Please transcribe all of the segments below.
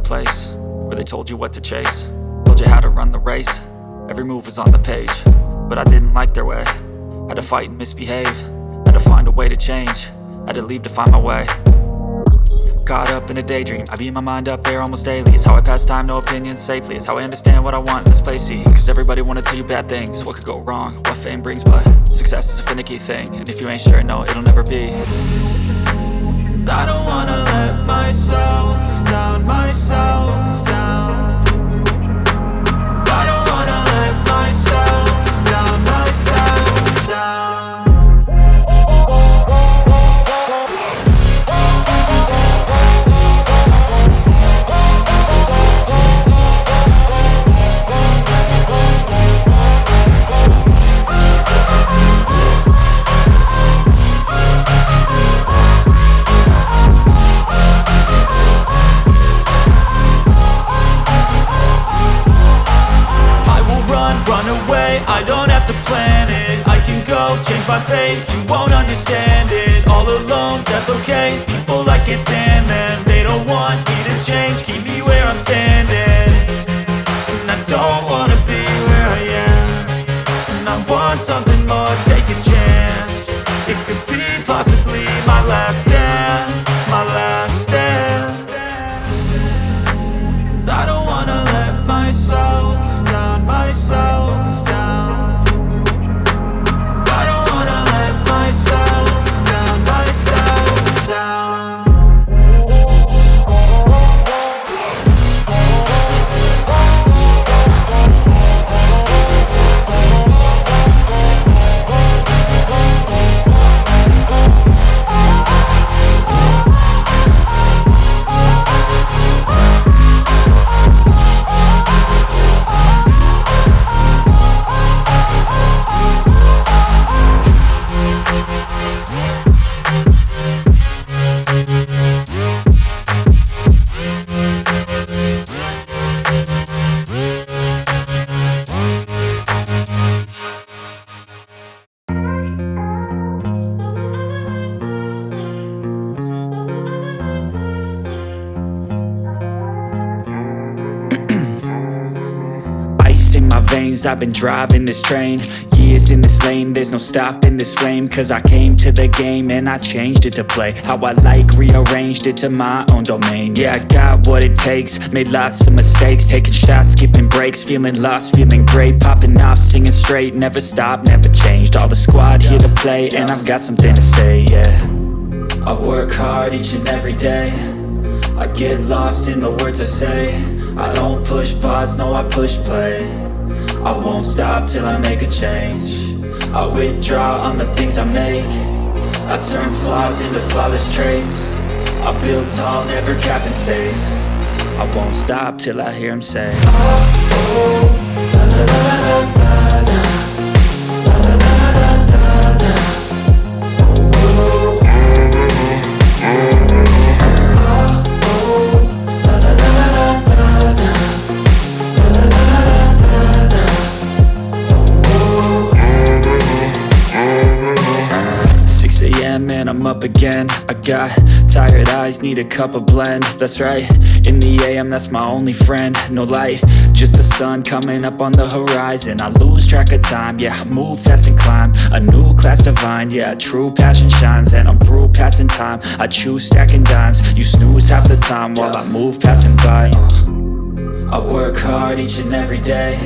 place where they told you what to chase, told you how to run the race. Every move was on the page, but I didn't like their way. Had to fight and misbehave, had to find a way to change, had to leave to find my way. Caught up in a daydream, I beat my mind up there almost daily. It's how I pass time, no opinions safely. It's how I understand what I want in this place, see. Cause everybody wanna tell you bad things, what could go wrong, what fame brings. But success is a finicky thing, and if you ain't sure, no, it'll never be. I don't wanna let myself down, myself down. I don't wanna let myself down, myself down. I don't have to plan it, I can go change my fate. You won't understand it, all alone, that's okay. People I can't stand them, they don't want me to change. Keep me where I'm standing, and I don't wanna be where I am. And I want something more, take a chance. It could be possibly my last dance, my last dance. I don't wanna let myself down, myself down. I've been driving this train, years in this lane, there's no stopping this flame. Cause I came to the game and I changed it to play how I like, rearranged it to my own domain. Yeah, I got what it takes, made lots of mistakes, taking shots, skipping breaks, feeling lost, feeling great, popping off, singing straight, never stopped, never changed. All the squad here to play, and I've got something to say, yeah. I work hard each and every day, I get lost in the words I say. I don't push pause, no, I push play. I won't stop till I make a change. I withdraw on the things I make. I turn flaws into flawless traits. I build tall, never capped in space. I won't stop till I hear him say, oh, oh, la la la la la la. And I'm up again, I got tired eyes, need a cup of blend. That's right, in the AM, that's my only friend. No light, just the sun coming up on the horizon. I lose track of time, yeah, I move fast and climb a new class divine, yeah, true passion shines. And I'm through passing time, I choose stacking dimes. You snooze half the time while I move passing by. I work hard each and every day,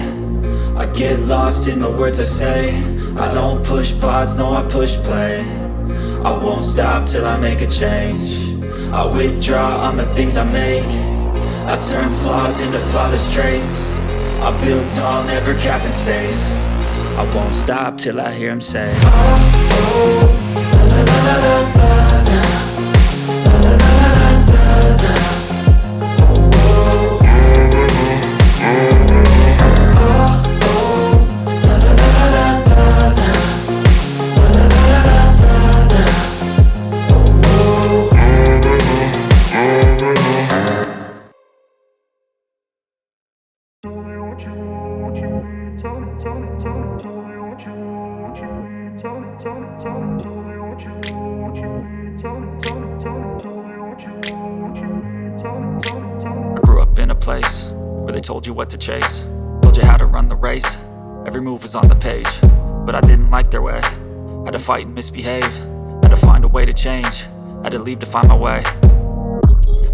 I get lost in the words I say. I don't push pause, no, I push play. I won't stop till I make a change. I withdraw on the things I make. I turn flaws into flawless traits. I build tall, never capped in space. I won't stop till I hear him say, oh, oh, la la la la la la. La la la la la la. Oh, oh. Oh, oh, la la la la la la. La la la la la. Tell me what you need, tell me what you need. place where they told you what to chase, told you how to run the race. Every move was on the page, but I didn't like their way. Had to fight and misbehave, had to find a way to change, had to leave to find my way.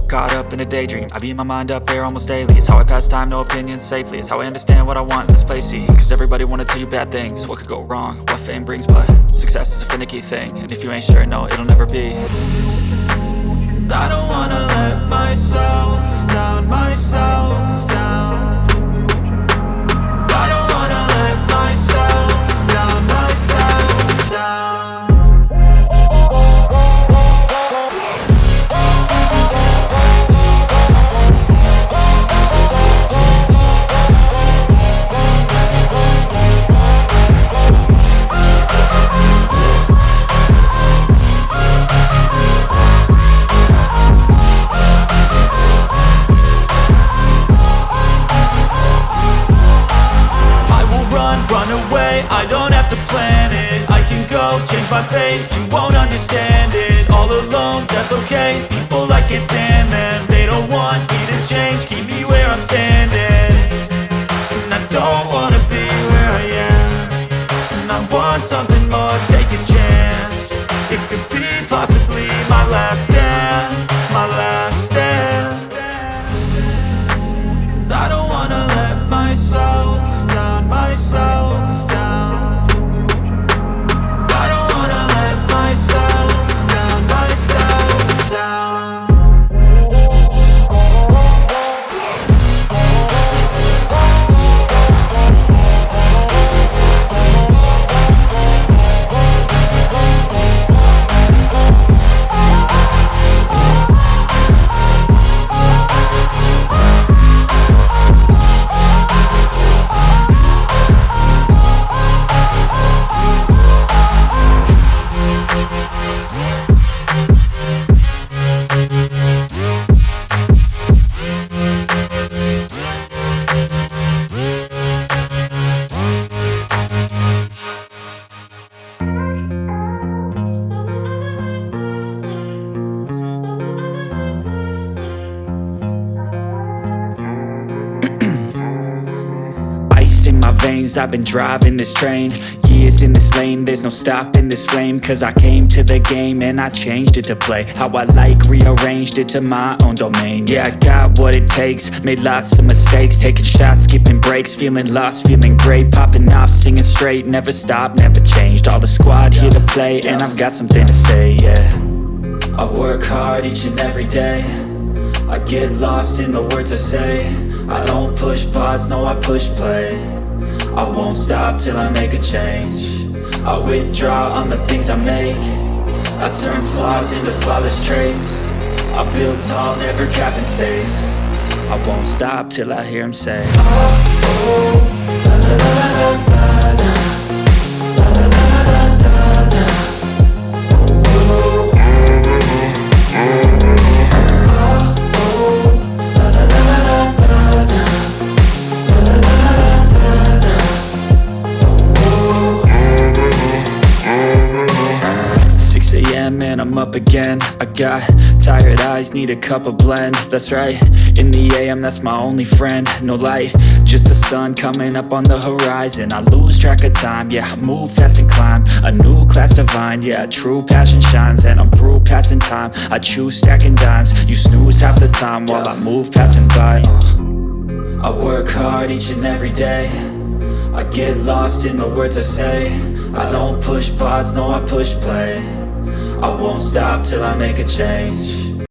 Caught up in a daydream, I beat my mind up there almost daily. It's how I pass time, no opinions safely. It's how I understand what I want in this place, see. Cause everybody wanna tell you bad things, what could go wrong, what fame brings. But success is a finicky thing, and if you ain't sure, no, it'll never be. I don't wanna let myself down, myself down. I don't wanna let myself down, myself down. I don't have to plan it, I can go change my fate. You won't understand it, all alone, that's okay. People I can't stand them, they don't want me to change. Keep me where I'm standing, and I don't wanna be where I am. And I want something more, take a chance. It could be possibly my last dance, my last dance. And I don't wanna let myself down, myself down. I've been driving this train, years in this lane, there's no stopping this flame. Cause I came to the game and I changed it to play how I like, rearranged it to my own domain. Yeah, I got what it takes, made lots of mistakes, taking shots, skipping breaks, feeling lost, feeling great, popping off, singing straight, never stopped, never changed. All the squad here to play, and I've got something to say, yeah. I work hard each and every day, I get lost in the words I say. I don't push pause, no, I push play. I won't stop till I make a change. I withdraw on the things I make. I turn flaws into flawless traits. I build tall, never capped in space. I won't stop till I hear him say, oh, oh, la la la la la la, la la la la la la, oh, oh, oh, la la la la la la, la la la la la la. 6 a.m. and I'm up again. I got tired eyes, need a cup of blend. That's right, in the AM, that's my only friend. No light, just the sun coming up on the horizon. I lose track of time, yeah, I move fast and climb a new class divine, yeah, true passion shines. And I'm through passing time, I choose stacking dimes. You snooze half the time while I move passing by. I work hard each and every day, I get lost in the words I say. I don't push pause, no, I push play. I won't stop till I make a change.